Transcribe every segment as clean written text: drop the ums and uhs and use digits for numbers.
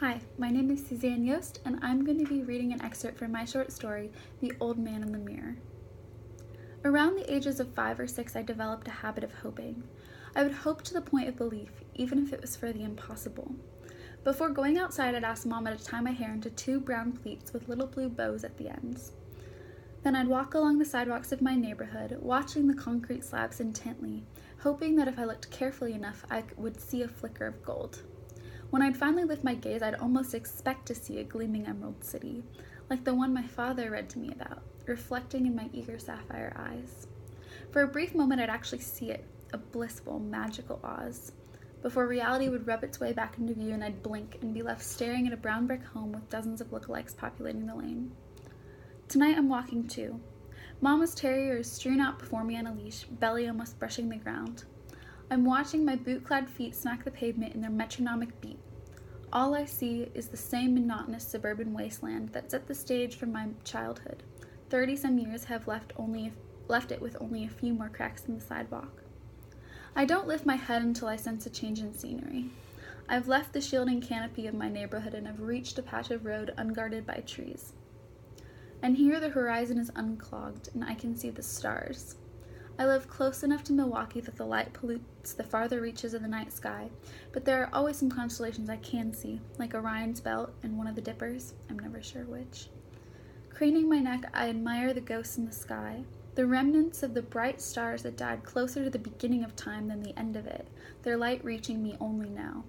Hi, my name is Suzanne Yost, and I'm going to be reading an excerpt from my short story, The Old Man in the Mirror. Around the ages of 5 or 6, I developed a habit of hoping. I would hope to the point of belief, even if it was for the impossible. Before going outside, I'd ask Mama to tie my hair into 2 brown pleats with little blue bows at the ends. Then I'd walk along the sidewalks of my neighborhood, watching the concrete slabs intently, hoping that if I looked carefully enough, I would see a flicker of gold. When I'd finally lift my gaze, I'd almost expect to see a gleaming emerald city, like the one my father read to me about, reflecting in my eager sapphire eyes. For a brief moment, I'd actually see it, a blissful, magical Oz, before reality would rub its way back into view and I'd blink and be left staring at a brown brick home with dozens of lookalikes populating the lane. Tonight I'm walking too. Mama's terrier is strewn out before me on a leash, belly almost brushing the ground. I'm watching my boot-clad feet smack the pavement in their metronomic beat. All I see is the same monotonous suburban wasteland that set the stage for my childhood. 30-some years have left it with only a few more cracks in the sidewalk. I don't lift my head until I sense a change in scenery. I've left the shielding canopy of my neighborhood and have reached a patch of road unguarded by trees. And here the horizon is unclogged and I can see the stars. I live close enough to Milwaukee that the light pollutes the farther reaches of the night sky, but there are always some constellations I can see, like Orion's belt and one of the dippers, I'm never sure which. Craning my neck, I admire the ghosts in the sky, the remnants of the bright stars that died closer to the beginning of time than the end of it, their light reaching me only now.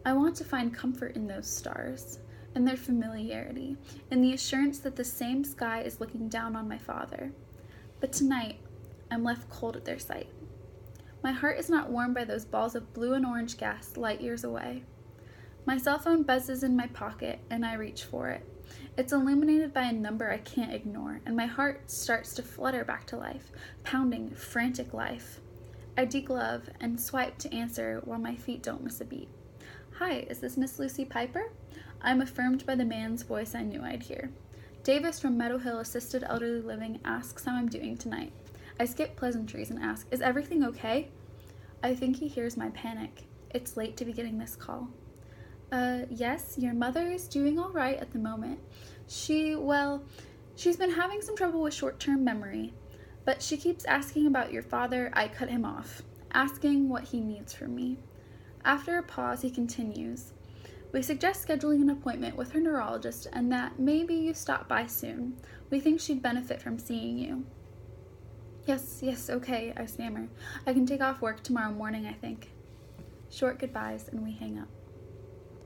I want to find comfort in those stars, in their familiarity, in the assurance that the same sky is looking down on my father. But tonight, I'm left cold at their sight. My heart is not warmed by those balls of blue and orange gas light years away. My cell phone buzzes in my pocket, and I reach for it. It's illuminated by a number I can't ignore, and my heart starts to flutter back to life, pounding, frantic life. I deglove and swipe to answer while my feet don't miss a beat. Hi, is this Miss Lucy Piper? I'm affirmed by the man's voice I knew I'd hear. Davis from Meadow Hill Assisted Elderly Living asks how I'm doing tonight. I skip pleasantries and ask, is everything okay? I think he hears my panic. It's late to be getting this call. Yes, your mother is doing all right at the moment. She's been having some trouble with short-term memory, but she keeps asking about your father. I cut him off, asking what he needs from me. After a pause, he continues. We suggest scheduling an appointment with her neurologist and that maybe you stop by soon. We think she'd benefit from seeing you. Yes, okay, I stammer. I can take off work tomorrow morning, I think. Short goodbyes, and we hang up.